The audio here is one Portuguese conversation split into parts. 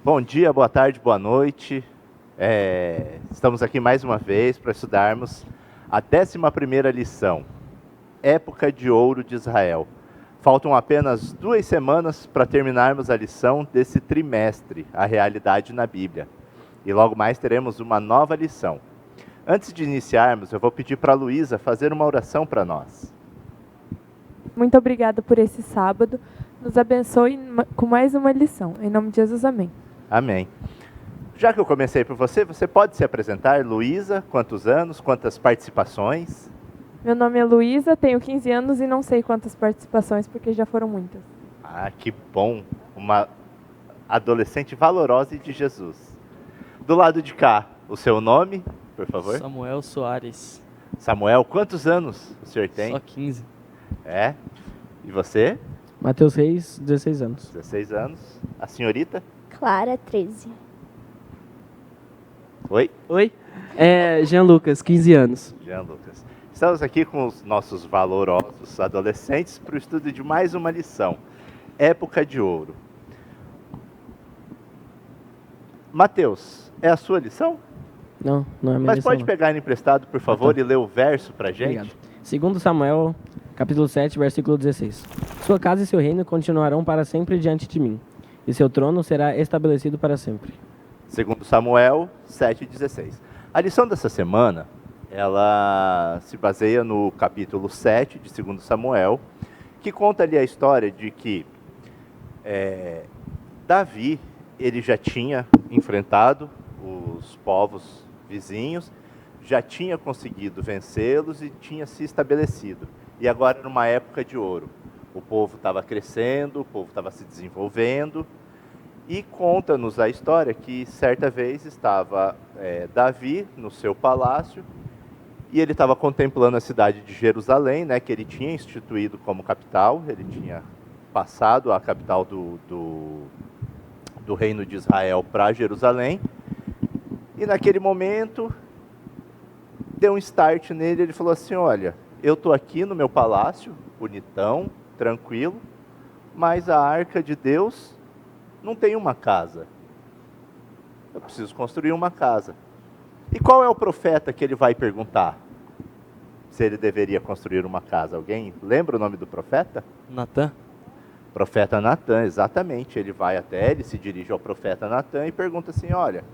Bom dia, boa tarde, boa noite. Estamos aqui mais uma vez para estudarmos a 11ª lição, Época de Ouro de Israel. Faltam apenas 2 semanas para terminarmos a lição desse trimestre, a realidade na Bíblia. E logo mais teremos uma nova lição. Antes de iniciarmos, eu vou pedir para a Luísa fazer uma oração para nós. Muito obrigada por esse sábado. Nos abençoe com mais uma lição. Em nome de Jesus, amém. Amém. Já que eu comecei por você, você pode se apresentar? Luísa, quantos anos, quantas participações? Meu nome é Luísa, tenho 15 anos e não sei quantas participações, porque já foram muitas. Ah, que bom! Uma adolescente valorosa e de Jesus. Do lado de cá, o seu nome, por favor? Samuel Soares. Samuel, quantos anos o senhor tem? Só 15. É? E você? Matheus Reis, 16 anos. 16 anos. A senhorita? Clara, 13. Oi? Oi? Jean Lucas, 15 anos. Jean Lucas. Estamos aqui com os nossos valorosos adolescentes para o estudo de mais uma lição, Época de Ouro. Mateus, é a sua lição? Não é minha Mas lição, pode não. pegar ele emprestado, por favor, tá. e ler o verso para a gente? Obrigado. Segundo Samuel, capítulo 7, versículo 16. Sua casa e seu reino continuarão para sempre diante de mim, e seu trono será estabelecido para sempre. Segundo Samuel 7,16. A lição dessa semana, ela se baseia no capítulo 7 de 2 Samuel, que conta ali a história de que Davi, ele já tinha enfrentado os povos vizinhos, já tinha conseguido vencê-los e tinha se estabelecido. E agora numa época de ouro. O povo estava crescendo, o povo estava se desenvolvendo. E conta-nos a história que certa vez estava Davi no seu palácio e ele estava contemplando a cidade de Jerusalém, né, que ele tinha instituído como capital. Ele tinha passado a capital do reino de Israel para Jerusalém. E naquele momento deu um start nele, ele falou assim: olha, eu estou aqui no meu palácio, bonitão, tranquilo, mas a arca de Deus não tem uma casa. Eu preciso construir uma casa. E qual é o profeta que ele vai perguntar se ele deveria construir uma casa? Alguém lembra o nome do profeta? Natã. Profeta Natã, exatamente. Ele se dirige ao profeta Natã e pergunta assim: olha,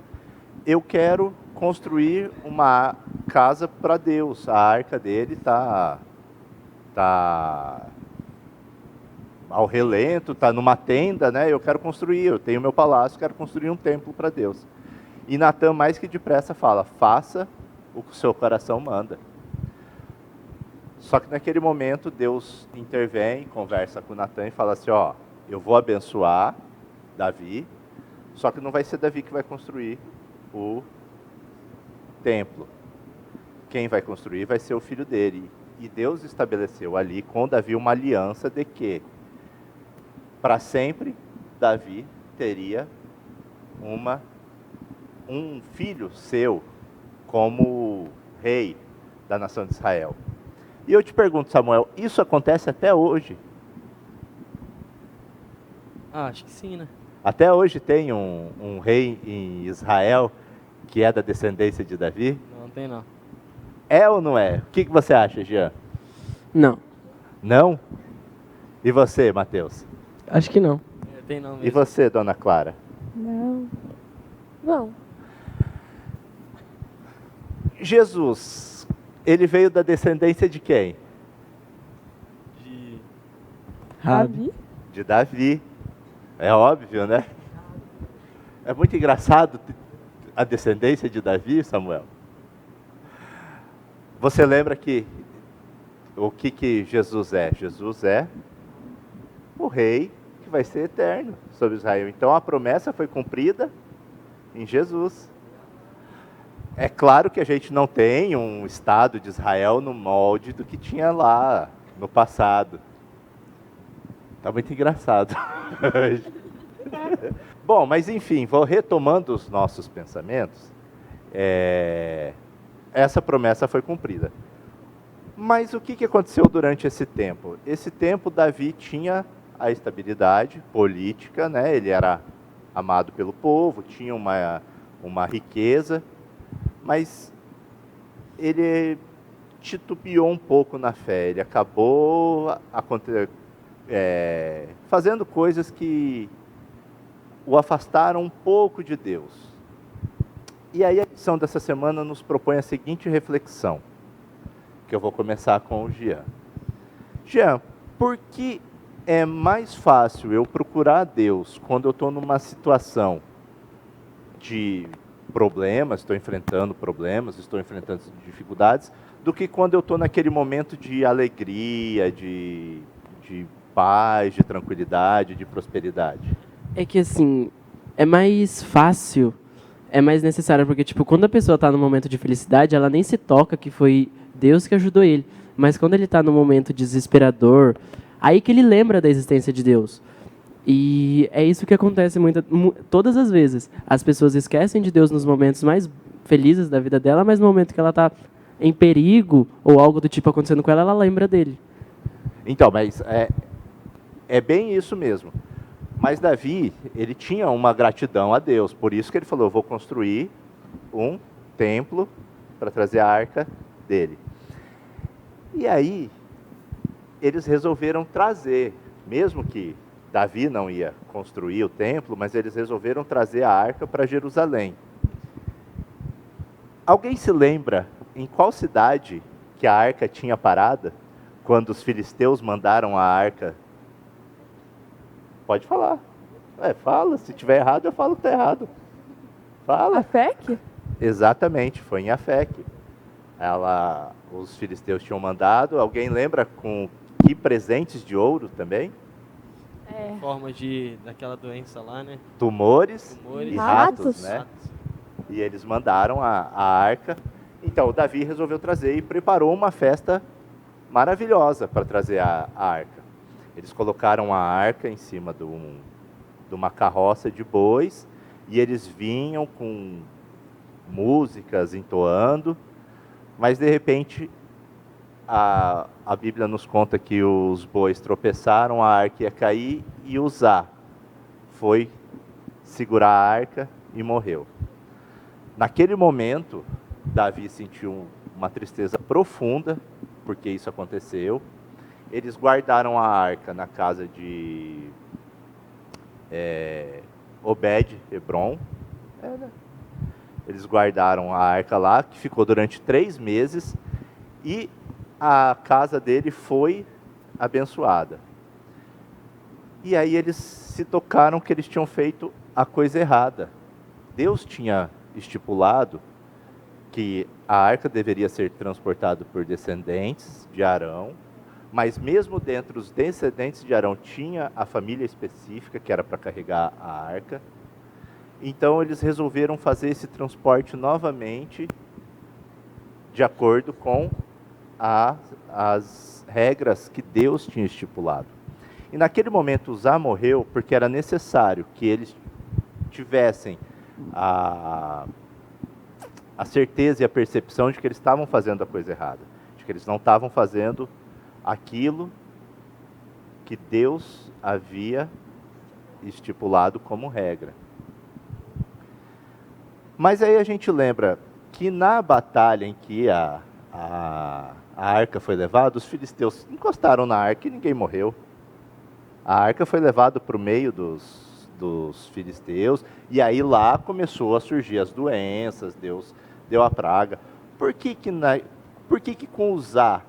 eu quero construir uma casa para Deus. A arca dele está ao relento, está numa tenda, né? Eu quero construir, eu tenho meu palácio, quero construir um templo para Deus. E Natã, mais que depressa, fala: faça o que o seu coração manda. Só que naquele momento Deus intervém, conversa com Natã e fala assim: ó, eu vou abençoar Davi, só que não vai ser Davi que vai construir o templo. Quem vai construir vai ser o filho dele. E Deus estabeleceu ali com Davi uma aliança de que para sempre Davi teria um filho seu como rei da nação de Israel. E eu te pergunto, Samuel, isso acontece até hoje? Acho que sim, né? Até hoje tem um rei em Israel que é da descendência de Davi? Não tem não. É ou não é? O que você acha, Jean? Não, Não? E você, Mateus? acho que não. Tem não mesmo. E você, dona Clara? Não. Não. Jesus, ele veio da descendência de quem? De... Rabi. De Davi. É óbvio, né? É muito engraçado a descendência de Davi, Samuel. Você lembra que o que Jesus é? Jesus é o rei que vai ser eterno sobre Israel. Então a promessa foi cumprida em Jesus. É claro que a gente não tem um Estado de Israel no molde do que tinha lá no passado. Tá muito engraçado. Bom, mas enfim, vou retomando os nossos pensamentos. Essa promessa foi cumprida. Mas o que aconteceu durante esse tempo? Esse tempo Davi tinha a estabilidade política, né? Ele era amado pelo povo, tinha uma riqueza, mas ele titubeou um pouco na fé. Ele acabou fazendo coisas que o afastaram um pouco de Deus. E aí a lição dessa semana nos propõe a seguinte reflexão, que eu vou começar com o Jean. Jean, por que é mais fácil eu procurar a Deus quando eu estou numa situação de problemas, estou enfrentando dificuldades, do que quando eu estou naquele momento de alegria, de paz, de tranquilidade, de prosperidade? É que assim, é mais fácil, é mais necessário, porque tipo, quando a pessoa tá no momento de felicidade, ela nem se toca que foi Deus que ajudou ele. Mas quando ele tá no momento desesperador, aí que ele lembra da existência de Deus. E é isso que acontece todas as vezes. As pessoas esquecem de Deus nos momentos mais felizes da vida dela, mas no momento que ela tá em perigo ou algo do tipo acontecendo com ela, ela lembra dele. Então, mas é bem isso mesmo. Mas Davi, ele tinha uma gratidão a Deus, por isso que ele falou, eu vou construir um templo para trazer a arca dele. E aí, eles resolveram trazer, mesmo que Davi não ia construir o templo, mas eles resolveram trazer a arca para Jerusalém. Alguém se lembra em qual cidade que a arca tinha parada quando os filisteus mandaram a arca? Pode falar. Fala, se tiver errado eu falo que está errado. Fala. Afec? Exatamente, foi em Afec. Os filisteus tinham mandado, alguém lembra com que presentes de ouro também? É. Forma daquela doença lá, né? Tumores Tumores. e Ratos. ratos, né? E eles mandaram a arca. Então o Davi resolveu trazer e preparou uma festa maravilhosa para trazer a arca. Eles colocaram a arca em cima de uma carroça de bois e eles vinham com músicas entoando, mas de repente a Bíblia nos conta que os bois tropeçaram, a arca ia cair e Uzá foi segurar a arca e morreu. Naquele momento, Davi sentiu uma tristeza profunda, porque isso aconteceu. Eles guardaram a arca na casa de Obed-Edom. Eles guardaram a arca lá, que ficou durante 3 meses, e a casa dele foi abençoada. E aí eles se tocaram que eles tinham feito a coisa errada. Deus tinha estipulado que a arca deveria ser transportada por descendentes de Arão, mas mesmo dentro dos descendentes de Arão tinha a família específica que era para carregar a arca. Então eles resolveram fazer esse transporte novamente de acordo com as regras que Deus tinha estipulado. E naquele momento Uzá morreu porque era necessário que eles tivessem a certeza e a percepção de que eles estavam fazendo a coisa errada, de que eles não estavam fazendo aquilo que Deus havia estipulado como regra. Mas aí a gente lembra que na batalha em que a arca foi levada, os filisteus encostaram na arca e ninguém morreu. A arca foi levada para o meio dos filisteus, e aí lá começou a surgir as doenças, Deus deu a praga. Por que com Uzá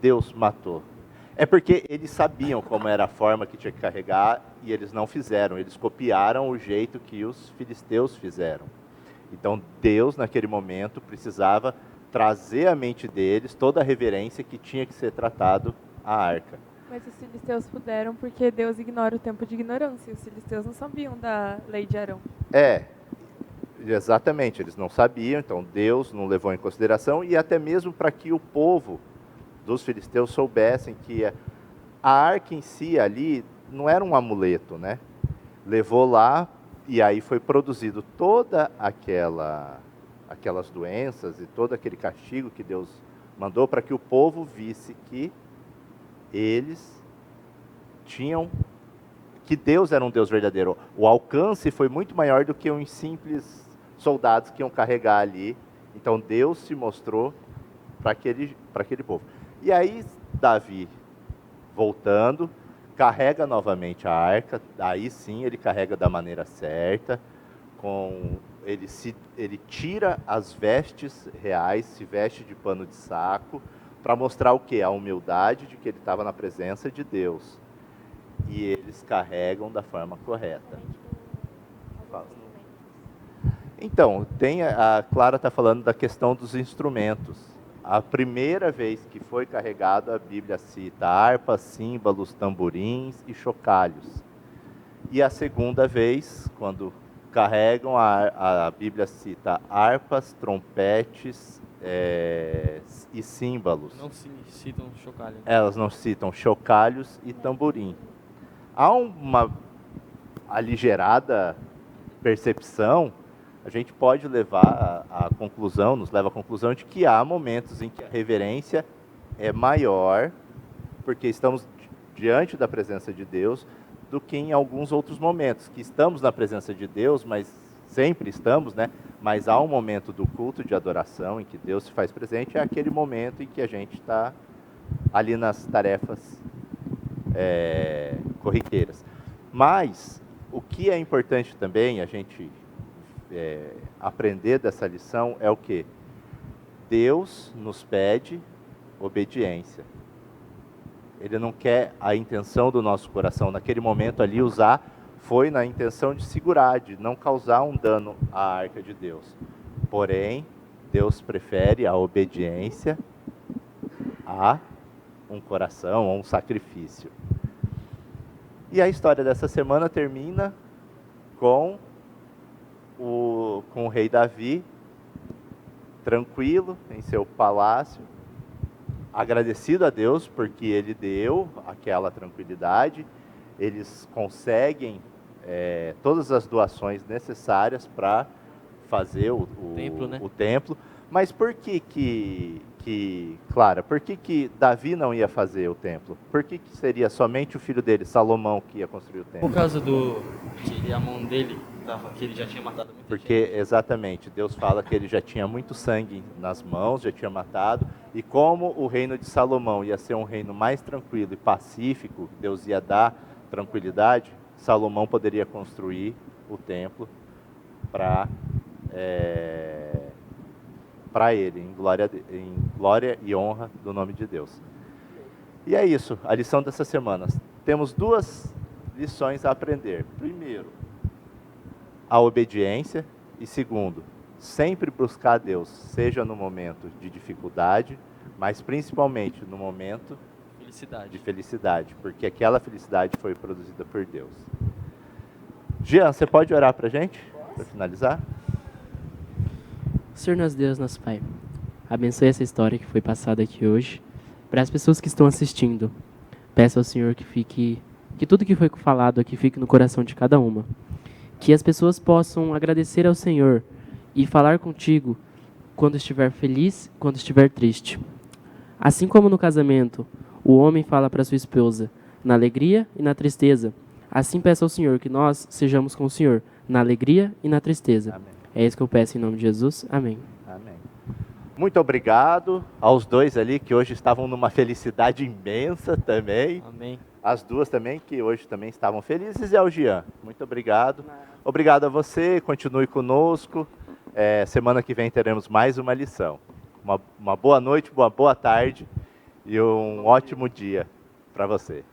Deus matou? É porque eles sabiam como era a forma que tinha que carregar e eles não fizeram, eles copiaram o jeito que os filisteus fizeram. Então Deus naquele momento precisava trazer à mente deles toda a reverência que tinha que ser tratado a arca. Mas os filisteus puderam porque Deus ignora o tempo de ignorância. Os filisteus não sabiam da lei de Arão. Exatamente, eles não sabiam, então Deus não levou em consideração, e até mesmo para que o povo dos filisteus soubessem que a arca em si ali não era um amuleto, né? Levou lá e aí foi produzido toda aquelas doenças e todo aquele castigo que Deus mandou para que o povo visse que eles tinham que Deus era um Deus verdadeiro. O alcance foi muito maior do que uns simples soldados que iam carregar ali. Então Deus se mostrou para aquele povo. E aí Davi, voltando, carrega novamente a arca. Aí sim ele carrega da maneira certa, ele tira as vestes reais, se veste de pano de saco, para mostrar o quê? A humildade de que ele estava na presença de Deus. E eles carregam da forma correta. Então, a Clara está falando da questão dos instrumentos. A primeira vez que foi carregado, a Bíblia cita harpas, símbolos, tamborins e chocalhos. E a segunda vez, quando carregam, a Bíblia cita harpas, trompetes e símbolos. Não se citam chocalho. Elas não citam chocalhos e tamborim. Há uma aligerada percepção, a gente pode levar a conclusão, nos leva à conclusão de que há momentos em que a reverência é maior, porque estamos diante da presença de Deus, do que em alguns outros momentos, que estamos na presença de Deus, mas sempre estamos, né? Mas há um momento do culto de adoração em que Deus se faz presente, é aquele momento em que a gente está ali nas tarefas corriqueiras. Mas o que é importante também a gente aprender dessa lição é o quê? Deus nos pede obediência. Ele não quer a intenção do nosso coração naquele momento ali usar, foi na intenção de segurar, de não causar um dano à arca de Deus. Porém, Deus prefere a obediência a um coração, a um sacrifício. E a história dessa semana termina com o rei Davi, tranquilo em seu palácio, agradecido a Deus porque ele deu aquela tranquilidade. Eles conseguem todas as doações necessárias para fazer o templo, né? o templo. Mas por que Clara, por que Davi não ia fazer o templo? Por que seria somente o filho dele, Salomão, que ia construir o templo? Por causa que a mão dele que ele já tinha matado muita Porque, gente. exatamente, Deus fala que ele já tinha muito sangue nas mãos, já tinha matado, e como o reino de Salomão ia ser um reino mais tranquilo e pacífico, Deus ia dar tranquilidade, Salomão poderia construir o templo para ele, em glória e honra do nome de Deus. E é isso, a lição dessa semana. Temos duas lições a aprender. Primeiro, a obediência, e segundo, sempre buscar a Deus, seja no momento de dificuldade, mas principalmente no momento de felicidade, porque aquela felicidade foi produzida por Deus. Jean, você pode orar para a gente, para finalizar? Senhor nosso Deus, nosso Pai, abençoe essa história que foi passada aqui hoje. Para as pessoas que estão assistindo, peço ao Senhor que tudo que foi falado aqui fique no coração de cada uma. Que as pessoas possam agradecer ao Senhor e falar contigo quando estiver feliz, quando estiver triste. Assim como no casamento, o homem fala para sua esposa na alegria e na tristeza, assim peço ao Senhor que nós sejamos com o Senhor na alegria e na tristeza. Amém. É isso que eu peço em nome de Jesus. Amém. Amém. Muito obrigado aos dois ali que hoje estavam numa felicidade imensa também. Amém. As duas também que hoje também estavam felizes, e ao Jean. Muito obrigado. Obrigado a você, continue conosco. Semana que vem teremos mais uma lição. Uma boa noite, uma boa tarde e um ótimo dia para você.